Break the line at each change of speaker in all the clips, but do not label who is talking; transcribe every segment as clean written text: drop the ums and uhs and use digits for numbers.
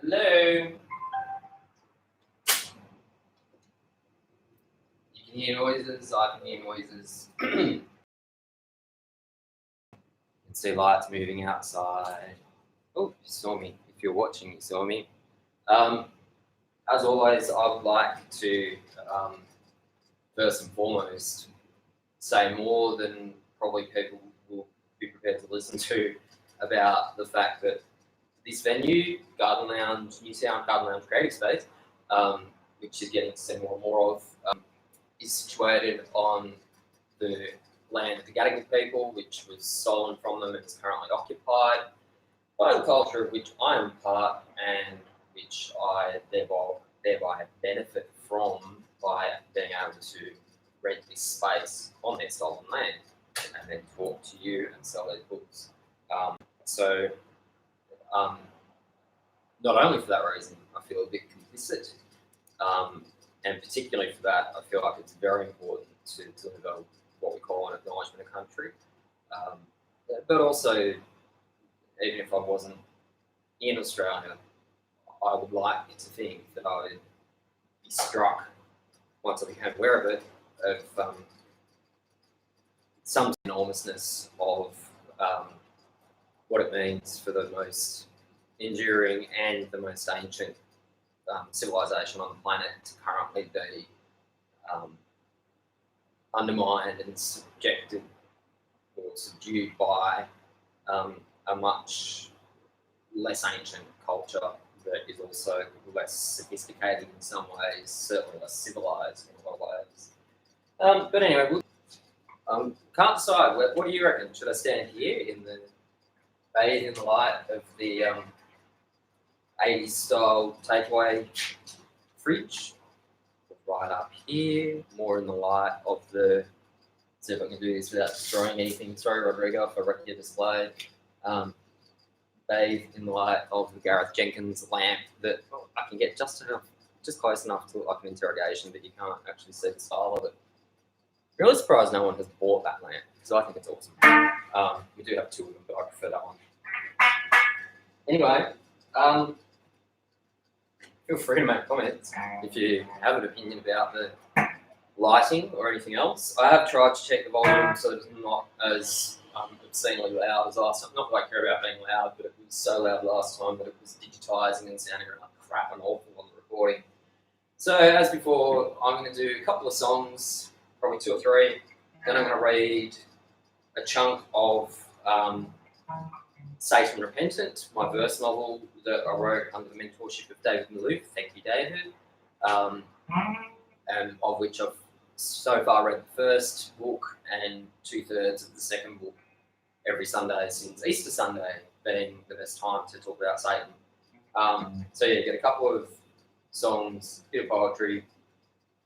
Hello. You can hear noises, I can hear noises. You can see lights moving outside. Oh, you saw me. If you're watching, you saw me. As always, I would like to, first and foremost, say more than probably people will be prepared to listen to about the fact that this venue, Garden Lounge, New Sound Garden Lounge Creative Space, which is getting to see more and more of, is situated on the land of the Gadigal people, which was stolen from them and is currently occupied by the culture of which I am part and which I thereby benefit from by being able to rent this space on their stolen land and then talk to you and sell their books. Not only for that reason, I feel a bit complicit, and particularly for that, I feel like it's very important to deliver what we call an acknowledgement of country. But also, even if I wasn't in Australia, I would like to think that I would be struck, once I became aware of it, of some enormousness of what it means for the most enduring and the most ancient civilization on the planet to currently be undermined and subjected or subdued by a much less ancient culture that is also less sophisticated in some ways, certainly less civilized in a lot of ways. But anyway, can't decide. What do you reckon? Should I stand here in the bathe in the light of the 80s style takeaway fridge? Right up here, more in the light of the. See if I can do this without destroying anything. Sorry, Rodrigo, if I wreck your display. Bathe in the light of the Gareth Jenkins lamp that I can get just close enough to like an interrogation, but you can't actually see the style of it. Really surprised no one has bought that lamp because I think it's awesome. We do have two of them, but I prefer that one. Anyway, feel free to make comments if you have an opinion about the lighting or anything else. I have tried to check the volume so it's not as obscenely loud as last time. Not that I care about being loud, but it was so loud last time that it was digitising and sounding like crap and awful on the recording. So as before, I'm going to do a couple of songs, probably 2 or 3. Then I'm going to read a chunk of Satan Repentant, my verse novel that I wrote under the mentorship of David Malouf. Thank you, David. And of which I've so far read the first book and 2/3 of the second book every Sunday since Easter Sunday being the best time to talk about Satan. So yeah, get a couple of songs, a bit of poetry,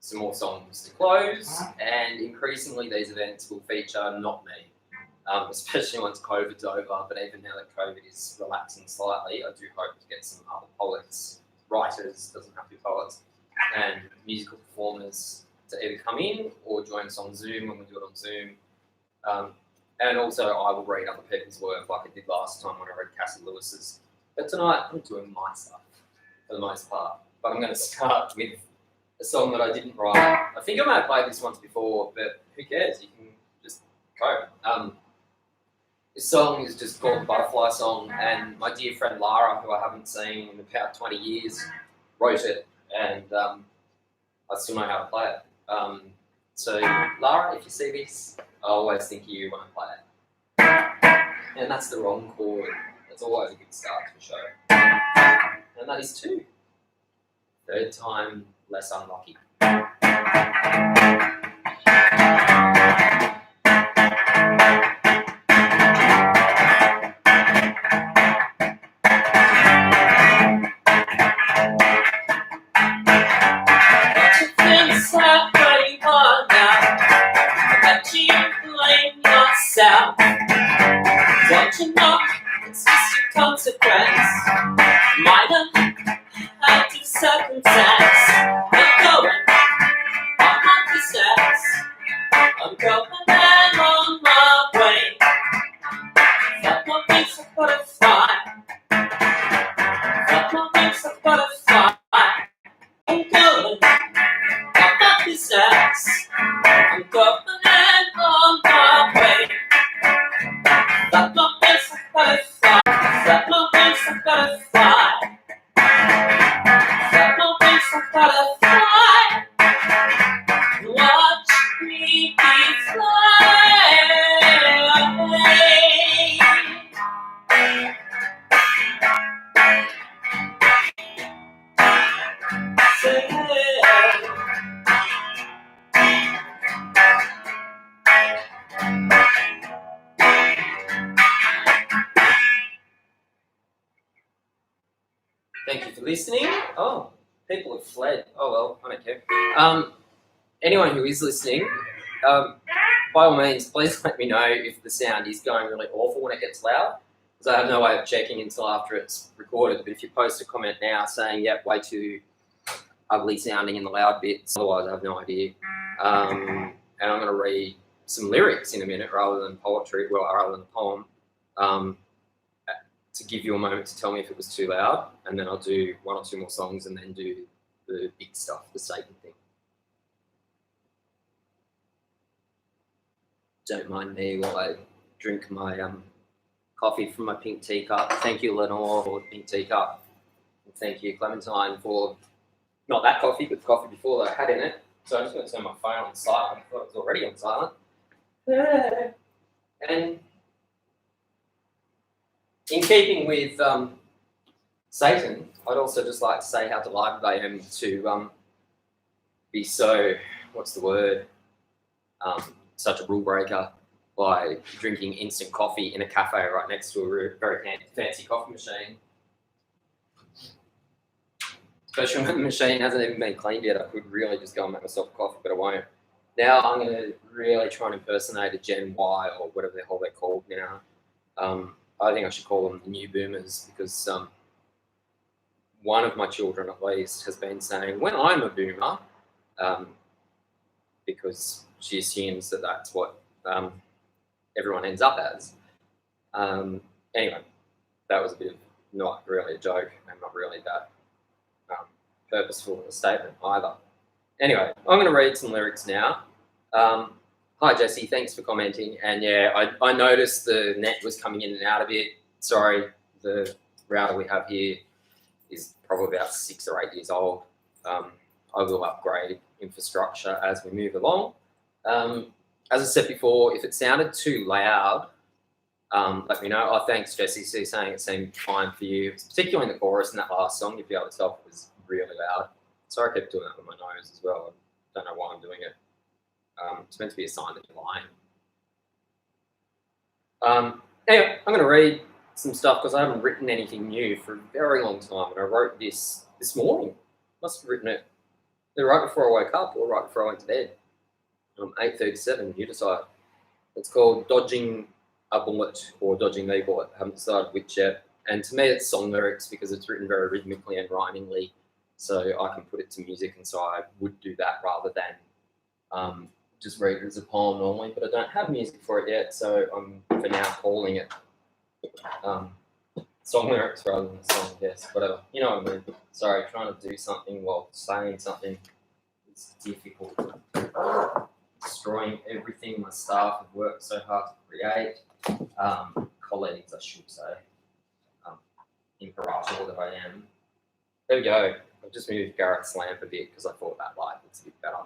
some more songs to close, and increasingly these events will feature not me. Especially once COVID's over, but even now that COVID is relaxing slightly, I do hope to get some other poets, writers, doesn't have to be poets, and musical performers to either come in or join us on Zoom when we do it on Zoom. And also I will read other people's work like I did last time when I read Cassie Lewis's. But tonight I'm doing my stuff for the most part. But I'm going to start with a song that I didn't write. I think I may have played this once before, but who cares? You can just go. This song is just called Butterfly Song, and my dear friend Lara, who I haven't seen in about 20 years, wrote it, and I still know how to play it. So Lara, if you see this, I always think of you when I play it. And that's the wrong chord. That's always a good start to a show. And that is 2. Third time less unlucky.
Don't you know it's just a consequence? Minor active circumstance. I'm going on my business.
listening. Oh, people have fled. Oh well, I don't care. Anyone who is listening, by all means, please let me know if the sound is going really awful when it gets loud, because I have no way of checking until after it's recorded. But if you post a comment now saying, yep, way too ugly sounding in the loud bits, otherwise I have no idea. And I'm going to read some lyrics in a minute rather than poetry, well, rather than a poem, to give you a moment to tell me if it was too loud, and then I'll do one or two more songs and then do the big stuff, the Satan thing. Don't mind me while I drink my coffee from my pink teacup. Thank you, Lenore, for the pink teacup. And thank you, Clementine, for not that coffee, but the coffee before that I had in it. So I'm just going to turn my phone on silent. I thought it was already on silent. And in keeping with Satan, I'd also just like to say how delighted I am to be so, what's the word, such a rule breaker by drinking instant coffee in a cafe right next to a very fancy coffee machine. Especially when the machine hasn't even been cleaned yet. I could really just go and make myself a coffee, but I won't. Now I'm going to really try and impersonate a Gen Y or whatever the hell they're called now. I think I should call them the new boomers, because one of my children at least has been saying, when I'm a boomer, because she assumes that that's what everyone ends up as. Anyway, that was a bit of not really a joke and not really that purposeful a statement either. Anyway, I'm going to read some lyrics now. Hi, Jesse. Thanks for commenting. And yeah, I noticed the net was coming in and out a bit. Sorry, the router we have here is probably about 6 or 8 years old. I will upgrade infrastructure as we move along. As I said before, if it sounded too loud, let me know. Oh, thanks, Jesse. So you're saying it seemed fine for you, particularly in the chorus in that last song. If you able to tell, it was really loud. Sorry, I kept doing that with my nose as well. I don't know why I'm doing it. It's meant to be a sign that you're lying. Anyway, I'm going to read some stuff because I haven't written anything new for a very long time. And I wrote this morning. Must have written it either right before I woke up or right before I went to bed. 8:37, you decide. It's called Dodging a Bullet or Dodging the Bullet. I haven't decided which yet. And to me, it's song lyrics because it's written very rhythmically and rhymingly. So I can put it to music, and so I would do that rather than just read it as a poem normally. But I don't have music for it yet, so I'm for now calling it song lyrics rather than a song. Yes, whatever. You know what I mean. Sorry, trying to do something while saying something is difficult. Destroying everything my staff have worked so hard to create. Colleagues, I should say. Imperator that I am. There we go. I've just moved Garrett's lamp a bit because I thought that light looks a bit better.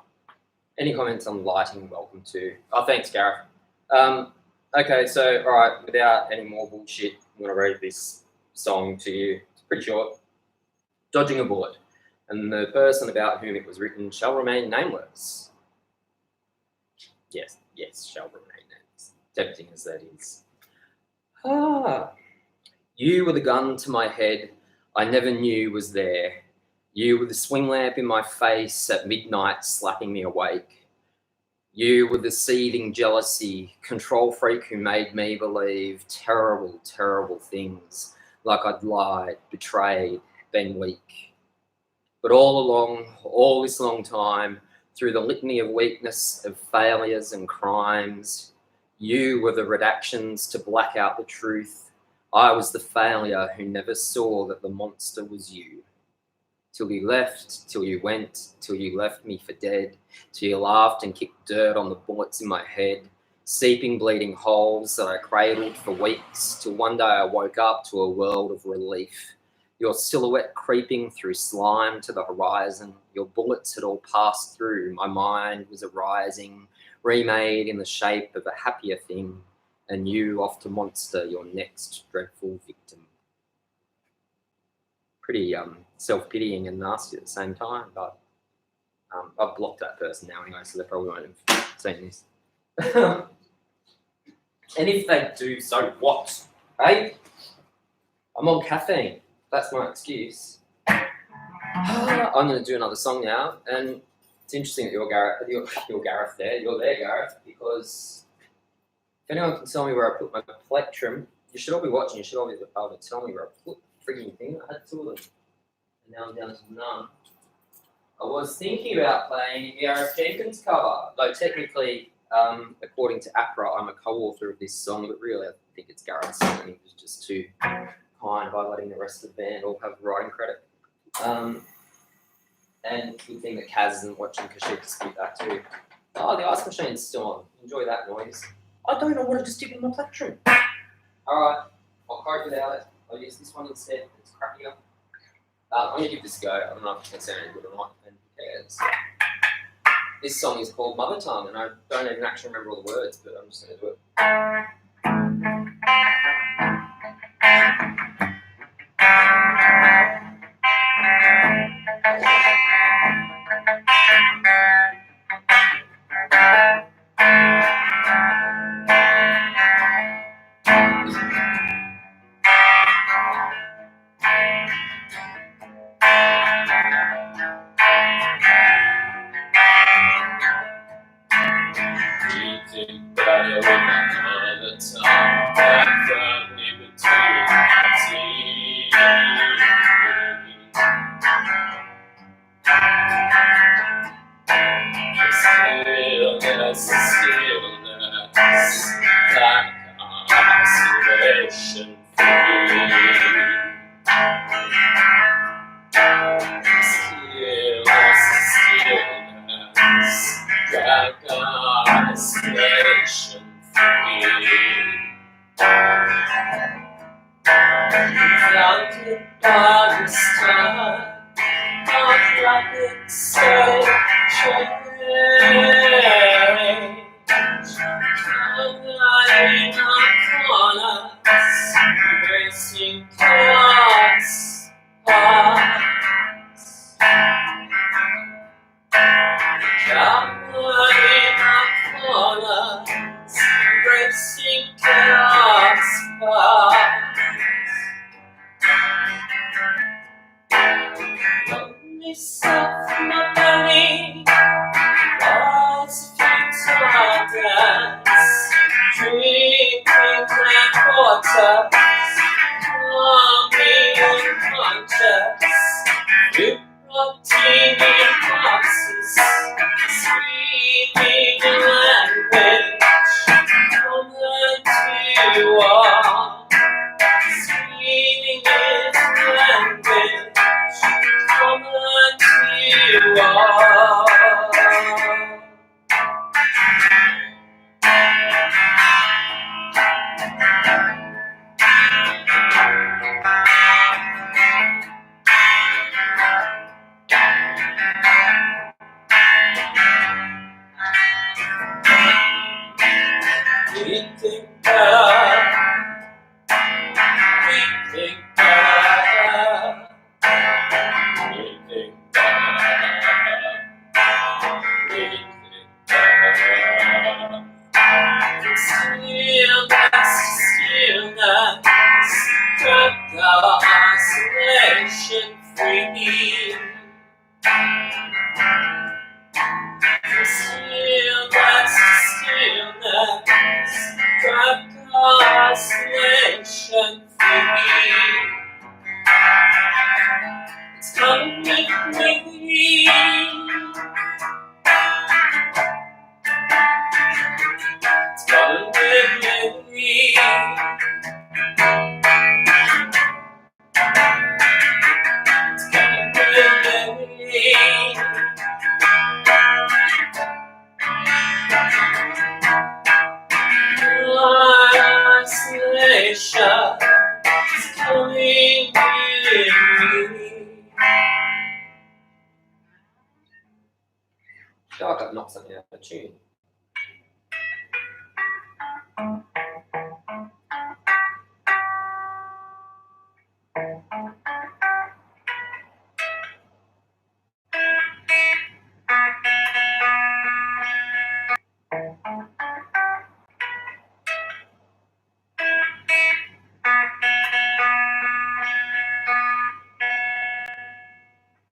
Any comments on lighting? Welcome to. Oh, thanks, Garrett. Okay, so, all right, without any more bullshit, I'm going to read this song to you. It's pretty short. Dodging a Bullet. And the person about whom it was written shall remain nameless. Yes, shall remain nameless. Tempting as that is. You were the gun to my head I never knew was there. You were the swing lamp in my face at midnight slapping me awake. You were the seething jealousy, control freak who made me believe terrible, terrible things, like I'd lied, betrayed, been weak. But all along, all this long time, through the litany of weakness, of failures and crimes, you were the redactions to black out the truth. I was the failure who never saw that the monster was you. Till you left, till you went, till you left me for dead, till you laughed and kicked dirt on the bullets in my head, seeping bleeding holes that I cradled for weeks, till one day I woke up to a world of relief. Your silhouette creeping through slime to the horizon, your bullets had all passed through, my mind was arising, remade in the shape of a happier thing, and you off to monster, your next dreadful victim. Pretty self-pitying and nasty at the same time, but I've blocked that person now anyway, so they probably won't have seen this. And if they do, so what? Hey, I'm on caffeine. That's my excuse. I'm going to do another song now, and it's interesting that you're Gareth there. You're there, Gareth, because if anyone can tell me where I put my plectrum, you should all be watching. You should all be able to tell me where I put the freaking thing. I had two of them, and now I'm down to none. I was thinking about playing a Gareth Jenkins cover, though technically, according to APRA, I'm a co-author of this song, but really I think it's Gareth's song, and he was just too kind by letting the rest of the band all have writing credit. And good thing that Kaz isn't watching because she'll dispute that too. Oh, the ice machine's still on. Enjoy that noise. I don't know what I just did with my plectrum. Alright, I'll cope without it. I'll use this one instead. It's crappier. I'm going to give this a go. I don't know if it's going to sound any good or not. And who cares? This song is called Mother Tongue, and I don't even actually remember all the words, but I'm just going to do it. I feel like I've knocked something out of tune.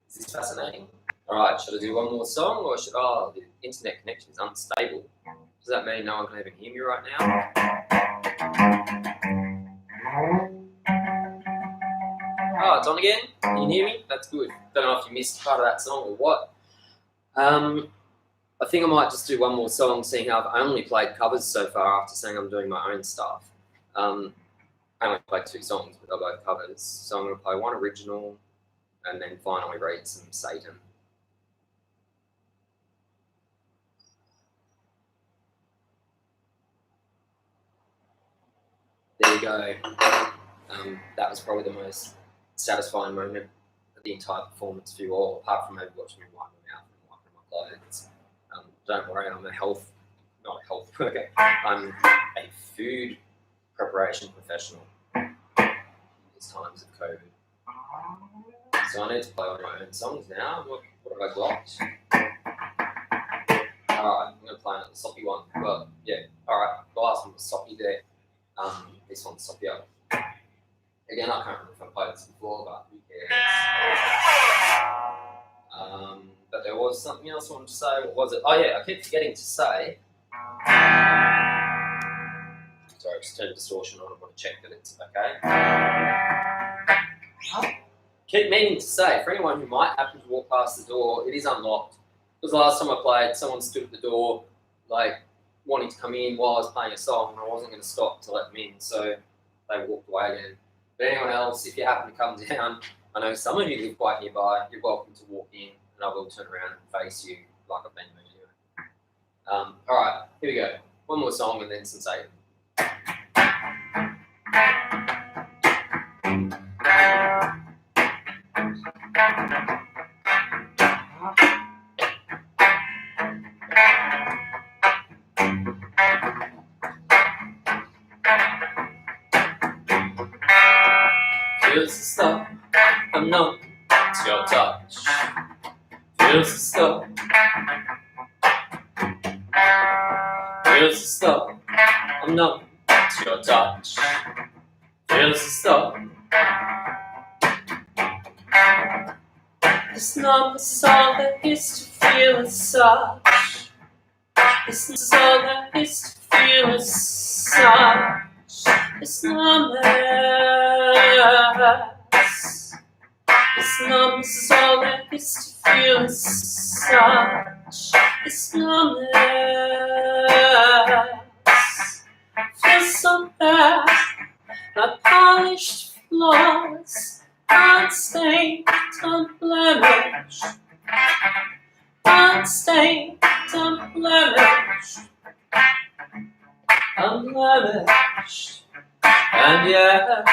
Is do one more song, or should? Oh, the internet connection is unstable. Does that mean no one can even hear me right now? Oh, it's on again. Can you hear me? That's good. Don't know if you missed part of that song or what. I think I might just do one more song, seeing how I've only played covers so far after saying I'm doing my own stuff. I only played 2 songs, but they're both covers. So I'm going to play one original and then finally read some Satan. There you go. That was probably the most satisfying moment of the entire performance for you all, apart from maybe watching me wipe my mouth and wiping my clothes. Don't worry, I'm not a health worker. I'm a food preparation professional in these times of COVID. So I need to play all my own songs now. What have I got? Alright, I'm going to play another soppy one. Well, yeah, alright, the last one was soppy there. This one's soppier. Again, I can't remember if I played this before, but who cares? But there was something else I wanted to say. What was it? Oh yeah, I keep forgetting to say. Sorry, I just turned distortion on. I want to check that it's okay. Keep meaning to say, for anyone who might happen to walk past the door, it is unlocked. Because the last time I played, someone stood at the door, like, wanting to come in while I was playing a song, and I wasn't going to stop to let them in, so they walked away again. But anyone else, if you happen to come down, I know some of you live quite nearby, you're welcome to walk in, and I will turn around and face you like I've been doing anyway. Alright, here we go. One more song and then some Satan. Feels the stuff I'm numb to your touch. Feels the stuff. Feels the stuff I'm numb to your touch. Feels the stuff. This numb is all there is to feel as such. This is all there is to feel as such. This numbness. This numbness is all there is to feel as such. This numbness feels so bad. Not polished floors, unstained, unblemished. Unstained, unblemished. Unblemished. And yet,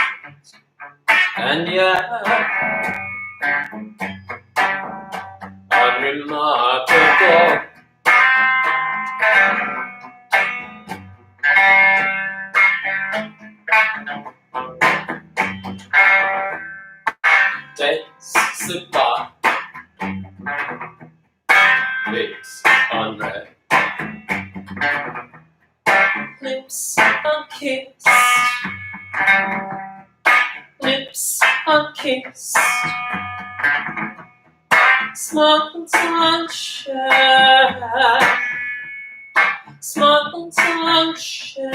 unremarkable. Days slip by, lips unread, lips unkissed, lips unkissed, small and sunshine, small and sunshine,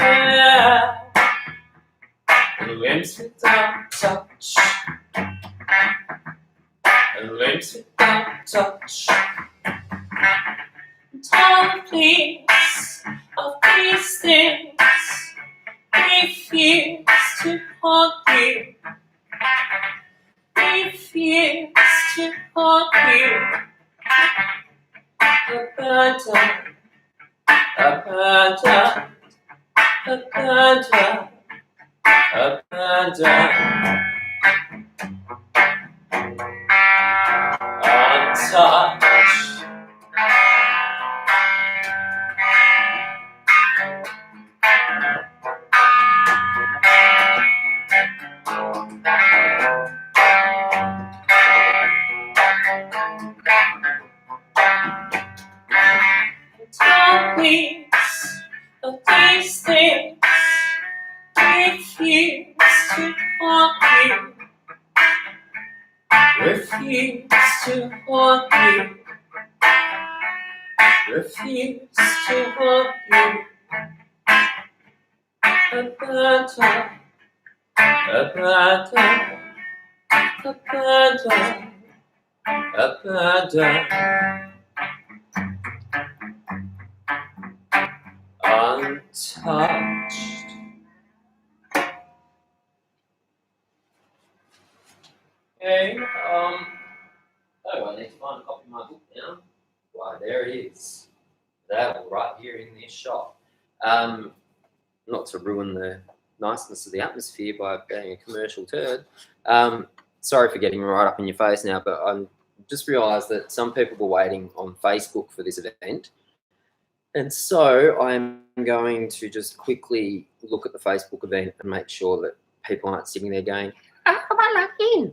and limbs without touch. And limbs without touch. And all the pleas of these things refuse to haunt you. Refuse to haunt you. Abandoned, abandoned, abandoned, abandoned. Untouched. Please, of these things refuse to haunt you. Refuse to haunt you.
refuse to haunt you. Abandon, abandon, abandon, abandon, untouched. Hey, oh, I need to find a copy of my book now. Why, there it is. That right here in this shop. Not to ruin the niceness of the atmosphere by being a commercial turd. Sorry for getting right up in your face now, but I just realised that some people were waiting on Facebook for this event. And so I'm going to just quickly look at the Facebook event and make sure that people aren't sitting there going, oh,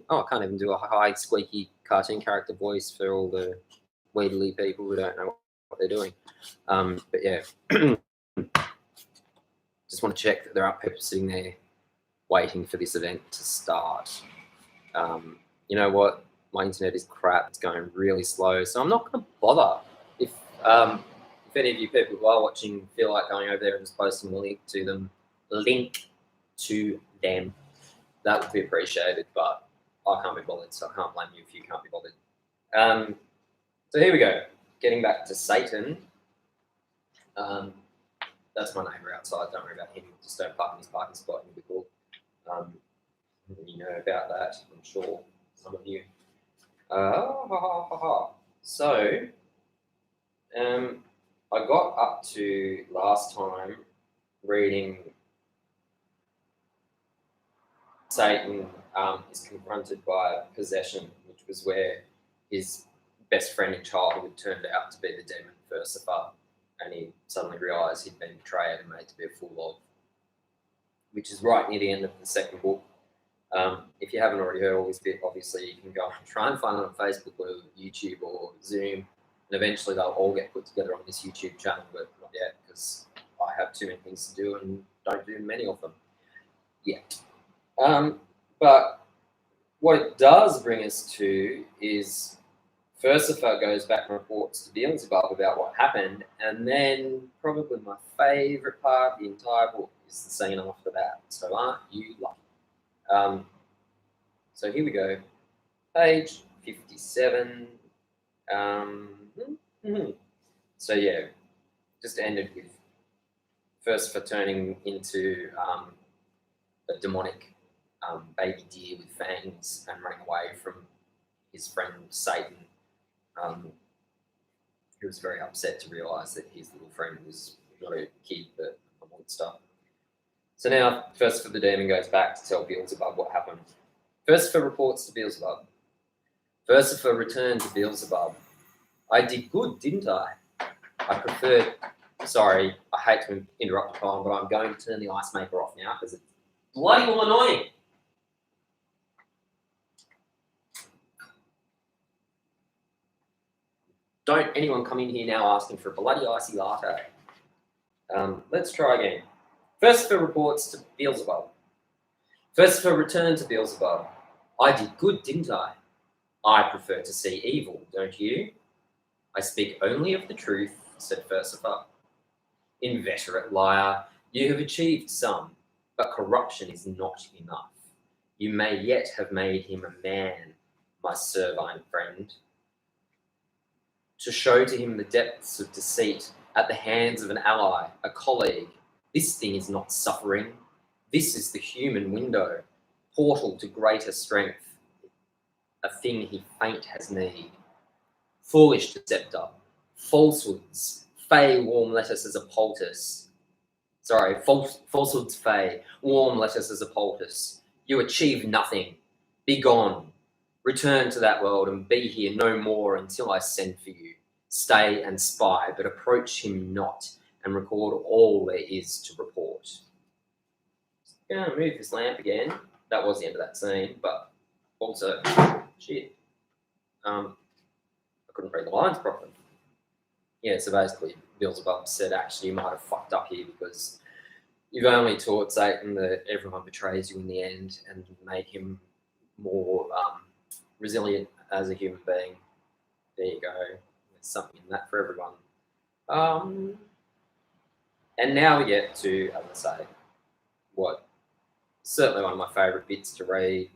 I can't even do a high, squeaky cartoon character voice for all the Weedly people who don't know what they're doing. But yeah, just want to check that there aren't people sitting there waiting for this event to start. You know what? My internet is crap. It's going really slow, so I'm not going to bother. If any of you people who are watching feel like going over there and just posting a link to them, that would be appreciated. But I can't be bothered, so I can't blame you if you can't be bothered. So here we go. Getting back to Satan. That's my neighbour outside. Don't worry about him. Just don't park in his parking spot and he'll be cool. You know about that, I'm sure. Some of you. So, I got up to last time reading Satan is confronted by possession, which was where his best friend in childhood turned out to be the demon Versifer, and he suddenly realised he'd been betrayed and made to be a fool of, which is right near the end of the second book. If you haven't already heard all this bit, obviously you can go and try and find it on Facebook or YouTube or Zoom, and eventually they'll all get put together on this YouTube channel, but not yet because I have too many things to do and don't do many of them yet. But what it does bring us to is Versifer goes back and reports to Beelzebub about what happened, and then probably my favourite part of the entire book is the scene after that. So aren't you lucky? So here we go, page 57. So yeah, just ended with Versifer turning into a demonic baby deer with fangs and running away from his friend Satan. He was very upset to realise that his little friend was not a kid but a monster. So now Versifer the demon goes back to tell Beelzebub what happened. Versifer reports to Beelzebub. Versifer returned to Beelzebub. I did good, didn't I? I preferred... Sorry, I hate to interrupt the poem, but I'm going to turn the ice maker off now because it's bloody well annoying. Don't anyone come in here now asking for a bloody icy latte. Let's try again. Versifer reports to Beelzebub. Versifer returned to Beelzebub. I did good, didn't I? I prefer to see evil, don't you? I speak only of the truth, said Versifer. Inveterate liar, you have achieved some, but corruption is not enough. You may yet have made him a man, my servine friend. To show to him the depths of deceit at the hands of an ally, a colleague. This thing is not suffering. This is the human window, portal to greater strength, a thing he faint has need. Foolish deceptor, falsehoods, fey warm lettuce as a poultice. Falsehoods fey, warm lettuce as a poultice. You achieve nothing. Be gone. Return to that world and be here no more until I send for you. Stay and spy, but approach him not, and record all there is to report. I'm going to move this lamp again. That was the end of that scene, but also, shit. I couldn't read the lines properly. Yeah, so basically, Beelzebub said, actually, you might have fucked up here because you've only taught Satan that everyone betrays you in the end and make him more resilient as a human being. There you go. There's something in that for everyone. And now we get to, as I say, what certainly one of my favourite bits to read.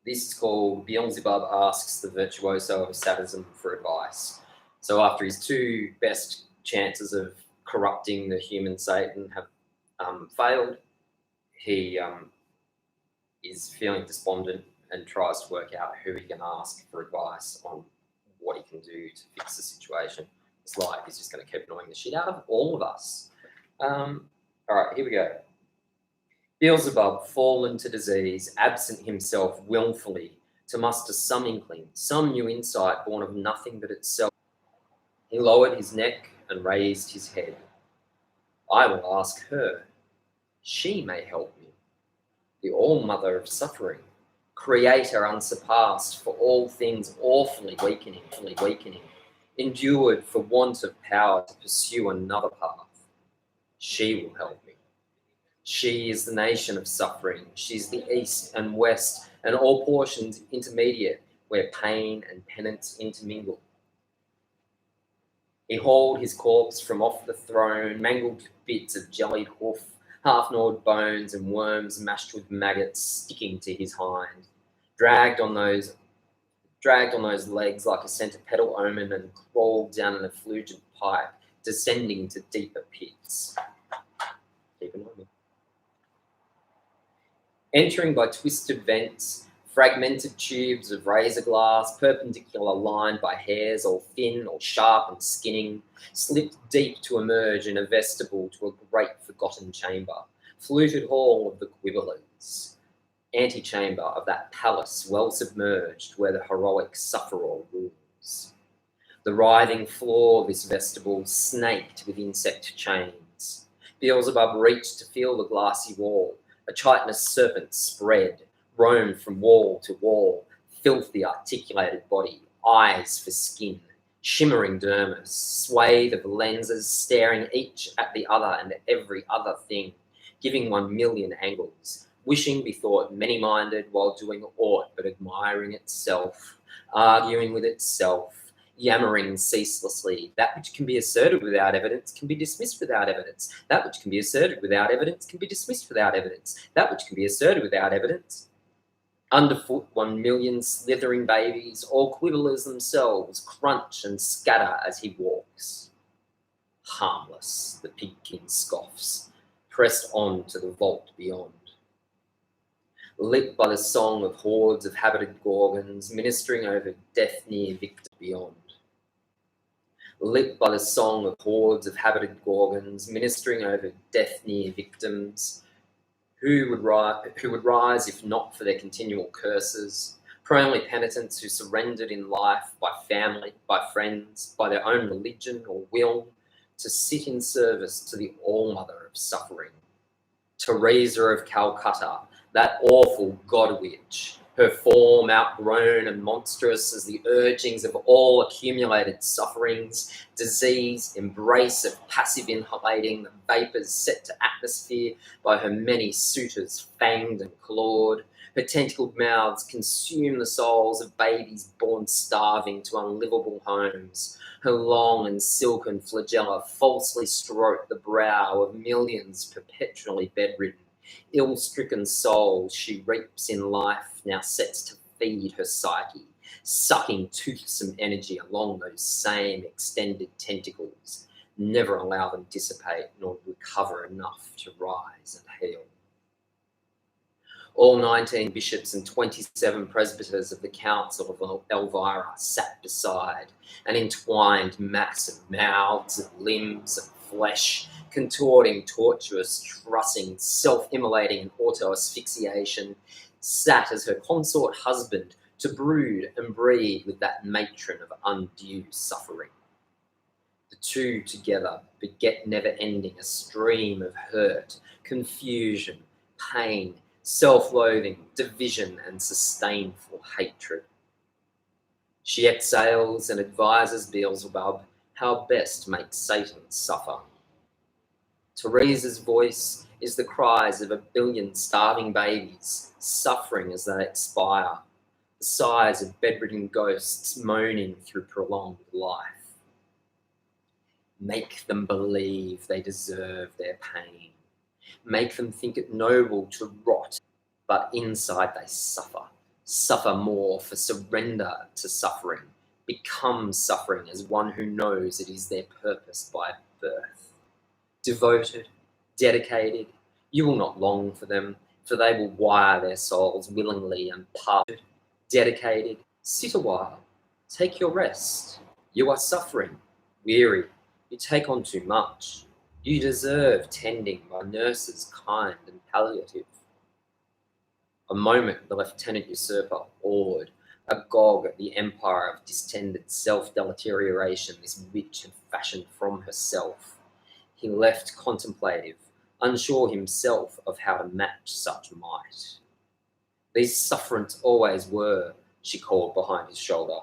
This is called Beelzebub Asks the Virtuoso of Sadism for Advice. So after his two best chances of corrupting the human Satan have failed, he is feeling despondent and tries to work out who he can ask for advice on what he can do to fix the situation. It's like he's just going to keep annoying the shit out of all of us. All right, here we go. Beelzebub, fallen to disease, absent himself willfully to muster some inkling, some new insight born of nothing but itself. He lowered his neck and raised his head. I will ask her. She may help me. The all-mother of suffering, creator unsurpassed for all things awfully weakening, endured for want of power to pursue another path. She will help me. She is the nation of suffering. She's the east and west and all portions intermediate where pain and penance intermingle. He hauled his corpse from off the throne, mangled bits of jellied hoof, half-gnawed bones and worms mashed with maggots sticking to his hind, dragged on those legs like a centipedal omen and crawled down an effulgent pipe, descending to deeper pits. Keep an eye on me. Entering by twisted vents, fragmented tubes of razor glass, perpendicular lined by hairs all thin or sharp and skinning, slipped deep to emerge in a vestibule to a great forgotten chamber, fluted hall of the Quibblers, antechamber of that palace well submerged where the heroic sufferer rules. The writhing floor of this vestibule snaked with insect chains. Beelzebub reached to feel the glassy wall. A chitinous serpent spread, roamed from wall to wall, filthy articulated body, eyes for skin, shimmering dermis, swathe of lenses staring each at the other and every other thing, giving 1,000,000 angles, wishing bethought many-minded while doing aught but admiring itself, arguing with itself, yammering ceaselessly. That which can be asserted without evidence can be dismissed without evidence. That which can be asserted without evidence can be dismissed without evidence. That which can be asserted without evidence. Underfoot 1,000,000 slithering babies, all quibblers themselves, crunch and scatter as he walks. Harmless, the pigkin scoffs, pressed on to the vault beyond. Lit by the song of hordes of habited gorgons, ministering over death near victor beyond. Lit by the song of hordes of habited gorgons, ministering over death near victims, who would rise if not for their continual curses, pronely penitents who surrendered in life by family, by friends, by their own religion or will, to sit in service to the all-mother of suffering. Teresa of Calcutta, that awful god witch, her form outgrown and monstrous as the urgings of all accumulated sufferings, disease, embrace of passive inhalating, the vapours set to atmosphere by her many suitors fanged and clawed. Her tentacled mouths consume the souls of babies born starving to unlivable homes. Her long and silken flagella falsely stroke the brow of millions perpetually bedridden. Ill-stricken souls she reaps in life now sets to feed her psyche, sucking toothsome energy along those same extended tentacles, never allow them dissipate nor recover enough to rise and heal. All 19 bishops and 27 presbyters of the Council of Elvira sat beside, an entwined mass of mouths and limbs and flesh, contorting, tortuous, trussing, self-immolating and auto-asphyxiation, sat as her consort husband to brood and breed with that matron of undue suffering. The two together beget never-ending a stream of hurt, confusion, pain, self-loathing, division, and sustainful hatred. She exhales and advises Beelzebub how best make Satan suffer. Teresa's voice is the cries of 1,000,000,000 starving babies, suffering as they expire, the sighs of bedridden ghosts moaning through prolonged life. Make them believe they deserve their pain. Make them think it noble to rot, but inside they suffer more for surrender to suffering, become suffering as one who knows it is their purpose by birth. Devoted, dedicated, you will not long for them, for they will wire their souls willingly and parted. Dedicated, sit a while, take your rest. You are suffering, weary, you take on too much. You deserve tending by nurses kind and palliative. A moment the lieutenant usurper awed, agog at the empire of distended self-deleteriation this witch had fashioned from herself. He left contemplative, unsure himself of how to match such might. These sufferants always were, she called behind his shoulder.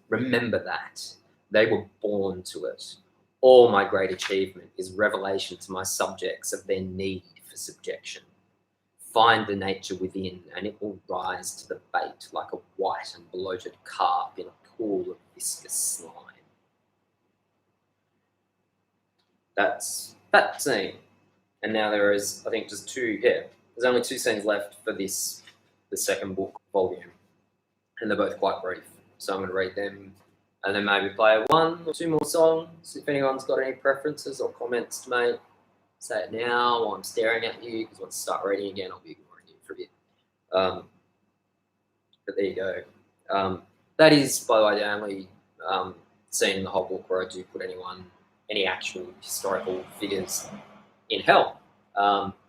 Remember that. They were born to it. All my great achievement is revelation to my subjects of their need for subjection. Find the nature within, and it will rise to the bait like a white and bloated carp in a pool of viscous slime. That's that scene. And now there is, I think, just two, there's only two scenes left for the second book volume. And they're both quite brief. So I'm going to read them and then maybe play one or two more songs. If anyone's got any preferences or comments to make, say it now while I'm staring at you, because once I start reading again, I'll be ignoring you for a bit. But there you go. That is, by the way, the only scene in the whole book where I do put any actual historical figures in hell,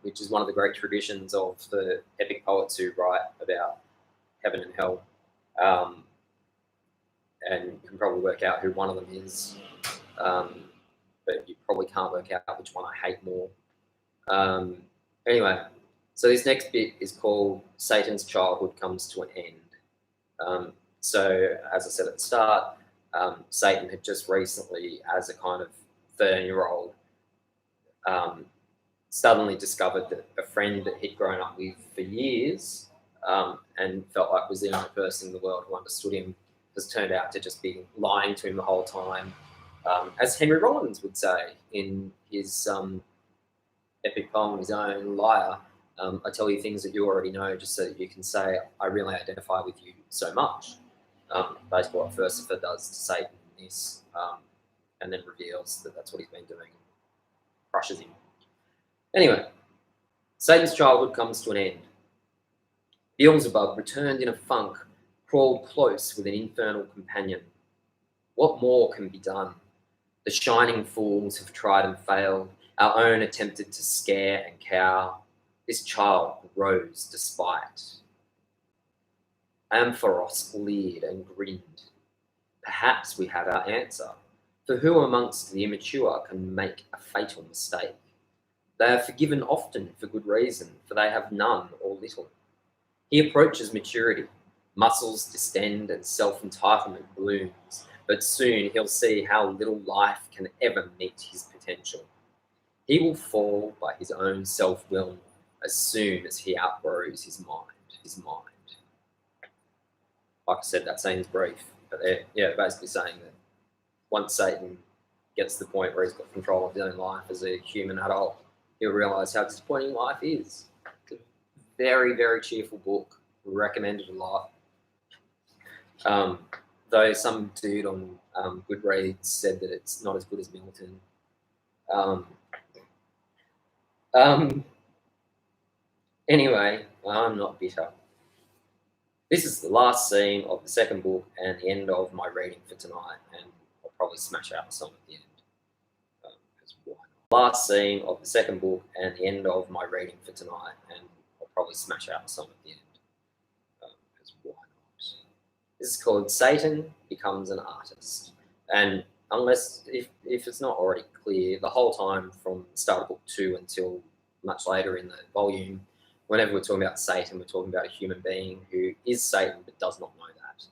which is one of the great traditions of the epic poets who write about heaven and hell. And you can probably work out who one of them is, but you probably can't work out which one I hate more. Anyway, so this next bit is called Satan's Childhood Comes to an End. So as I said at the start, Satan had just recently, as a kind of 13-year-old, suddenly discovered that a friend that he'd grown up with for years and felt like was the only person in the world who understood him has turned out to just be lying to him the whole time. As Henry Rollins would say in his epic poem, his own Liar, I tell you things that you already know just so that you can say, I really identify with you so much. Basically what Versifer does to Satan in this, and then reveals that that's what he's been doing, crushes him. Anyway, Satan's childhood comes to an end. Beelzebub returned in a funk, crawled close with an infernal companion. What more can be done? The shining fools have tried and failed. Our own attempted to scare and cow. This child rose despite. Ampharos leered and grinned. Perhaps we have our answer, for who amongst the immature can make a fatal mistake? They are forgiven often for good reason, for they have none or little. He approaches maturity. Muscles distend and self-entitlement blooms, but soon he'll see how little life can ever meet his potential. He will fall by his own self-will as soon as he outgrows his mind. Like I said, that scene's brief, but they're basically saying that once Satan gets to the point where he's got control of his own life as a human adult, he'll realise how disappointing life is. It's a very, very cheerful book. Recommend it a lot. Though some dude on Goodreads said that it's not as good as Milton. Anyway, I'm not bitter. This is the last scene of the second book and the end of my reading for tonight, and I'll probably smash out a song at the end. Last scene of the second book and the end of my reading for tonight, and I'll probably smash out a song at the end. Because why not? This is called Satan Becomes an Artist. And unless, if it's not already clear, the whole time from the start of book 2 until much later in the volume, whenever we're talking about Satan, we're talking about a human being who is Satan but does not know that.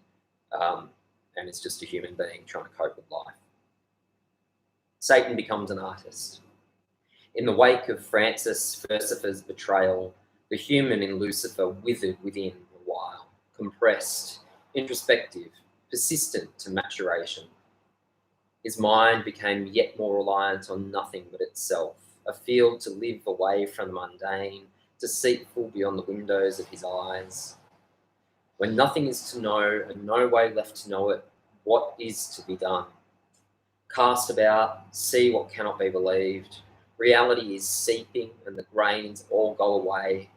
And it's just a human being trying to cope with life. Satan becomes an artist. In the wake of Francis Versifer's betrayal, the human in Lucifer withered within a while, compressed, introspective, persistent to maturation. His mind became yet more reliant on nothing but itself, a field to live away from the mundane, deceitful beyond the windows of his eyes. When nothing is to know and no way left to know it, what is to be done? Cast about, see what cannot be believed. Reality is seeping and the grains all go away.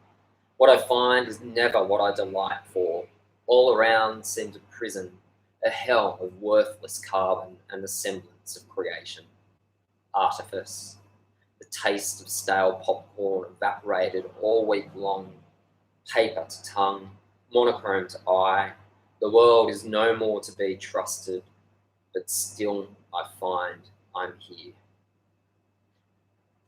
What I find is never what I delight for. All around seems a prison, a hell of worthless carbon and the semblance of creation. Artifice, the taste of stale popcorn evaporated all week long, paper to tongue, monochrome to eye. The world is no more to be trusted, but still I find I'm here.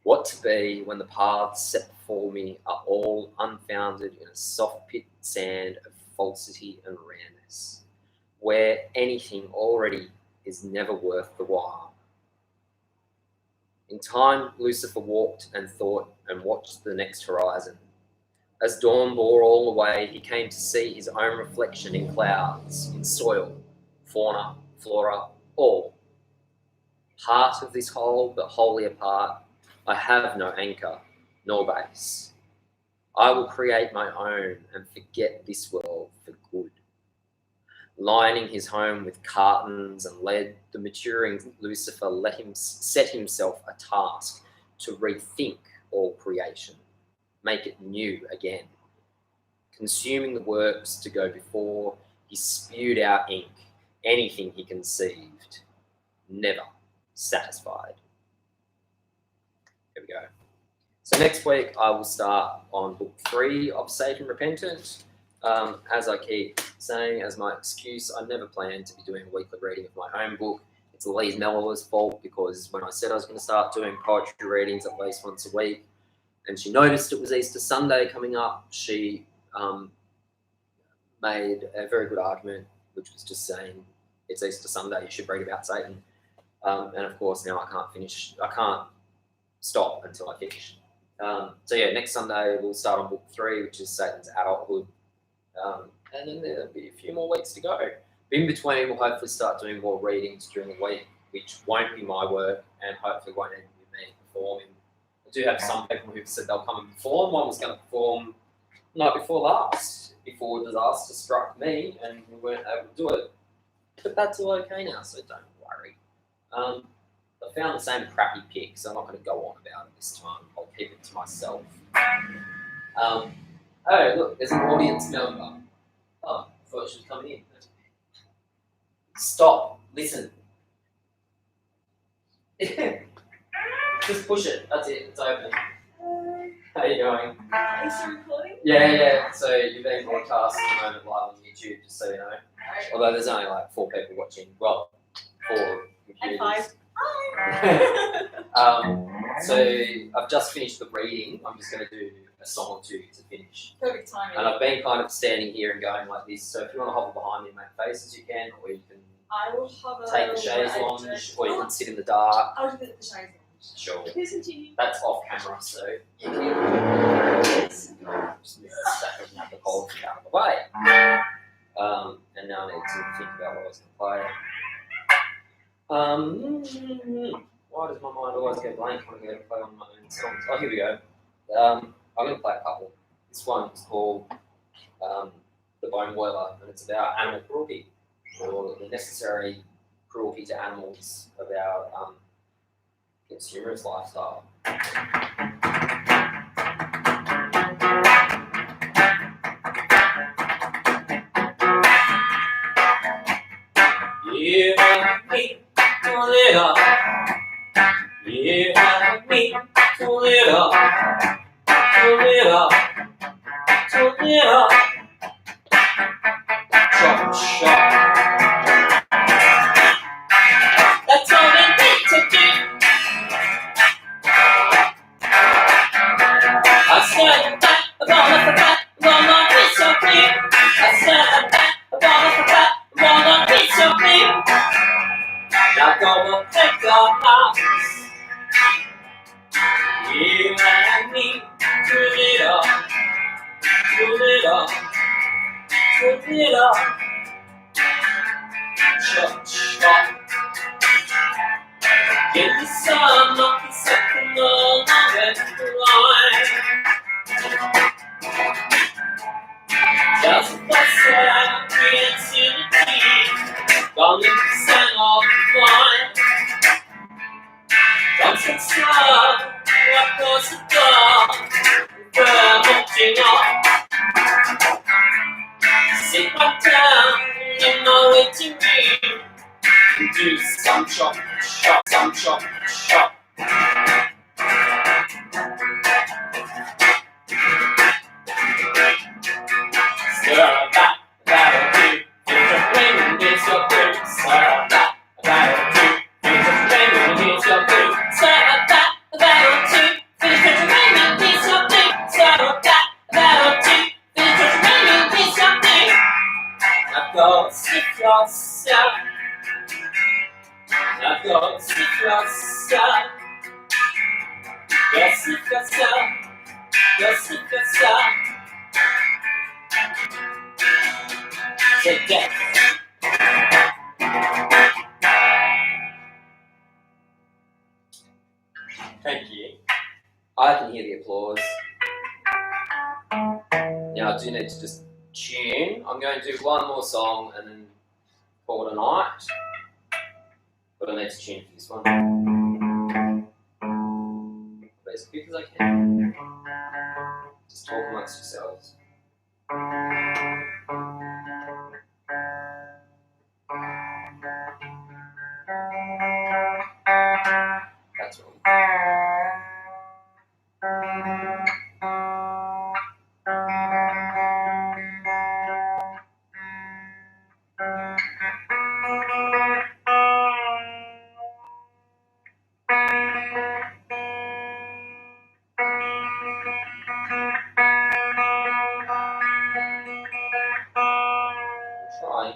What to be when the paths set before me are all unfounded in a soft pit sand of falsity and rareness, where anything already is never worth the while. In time, Lucifer walked and thought and watched the next horizon. As dawn bore all away, he came to see his own reflection in clouds, in soil, fauna, flora, all. Part of this whole, but wholly apart, I have no anchor, nor base. I will create my own and forget this world for good. Lining his home with cartons and lead, the maturing Lucifer let him set himself a task to rethink all creation, make it new again. Consuming the works to go before, he spewed out ink, anything he conceived, never satisfied. Here we go. So next week I will start on book 3 of Saved and Repentant. As I keep saying, as my excuse, I never planned to be doing a weekly reading of my own book. It's Louise Mellor's fault, because when I said I was going to start doing poetry readings at least once a week, and she noticed it was Easter Sunday coming up, she made a very good argument, which was just saying, it's Easter Sunday, you should read about Satan. And of course now I can't stop until I finish. So yeah, next Sunday we'll start on book 3, which is Satan's Adulthood. And then there'll be a few more weeks to go. In between, we'll hopefully start doing more readings during the week, which won't be my work and hopefully won't even be me performing. I do have some people who've said they'll come and perform. One was going to perform the night before last, before disaster struck me and we weren't able to do it. But that's all okay now, so don't worry. I found the same crappy pic, so I'm not going to go on about it this time. I'll keep it to myself. Oh, look, there's an audience member. Oh, I thought she was coming in. Stop. Listen. Just push it. That's it. It's open. How are you going?
Is she recording?
Yeah. So you're being broadcast at the moment live on YouTube, just so you know. Although there's only like 4 people watching. Well, 4 computers.
And 5.
So I've just finished the reading. I'm just going to do a song or 2 to finish.
Perfect timing.
And I've been kind of standing here and going like this. So if you want to hover behind me and make faces, you can, or you can
I will hover.
take the chaise lounge, or you can sit in the dark.
I'll do the chaise lounge.
Sure.
Please continue.
That's off camera, so you can just move the stack of alcohol out of the way. And now I need to think about what I was going to play. Why does my mind always go blank when I go to play on my own songs? Oh, here we go. I'm going to play a couple. This one is called The Bone Boiler, and it's about animal cruelty, or the necessary cruelty to animals of our consumerist lifestyle. You and me to live, you and me to live, to live, to live. Chop, chop. That's all we need to do. I stand back, I'm on the back, I'm on the piece of me. I stand back, I'm on the back, I'm on the piece of me. Now go and take your house. You and me, to little, to little, to little. Chop, chop. In the summer, the second long red line. Just a sad creativity, gone in the sand of the line. Don't take slow, what goes the door? We're marching on. Sit back down in my waiting room. Do some chop, chop, some chop, chop. Stir that, that'll do. Feel the rain when it's your blue. Stir that, that'll do. Feel the rain when it's your blue. Stir that, that'll do. Feel the rain when it's your blue. Stir that, that'll do. Feel the rain when it's your blue. Now go sniff yourself. Now go sniff yourself. Go sniff yourself. Go sniff yourself. Take that. Thank you. I can hear the applause. Now I do need to just tune. I'm going to do one more song and then call it a night. But I need to tune for this one. Play as quick as I can. Just talk amongst yourselves. That's wrong. Try.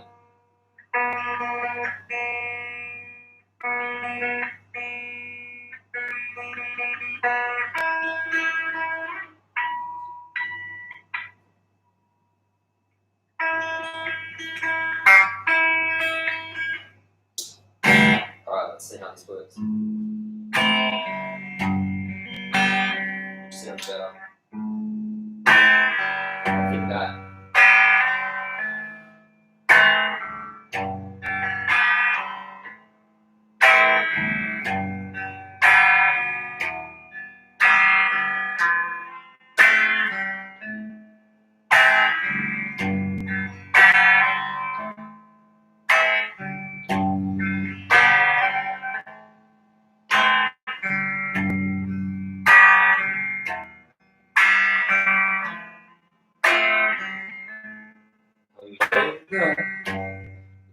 Alright, let's see how this works. Sounds better. I think that.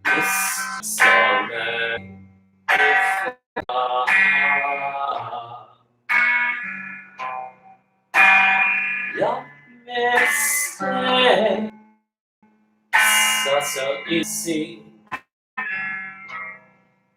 This summer, your mistake so easy.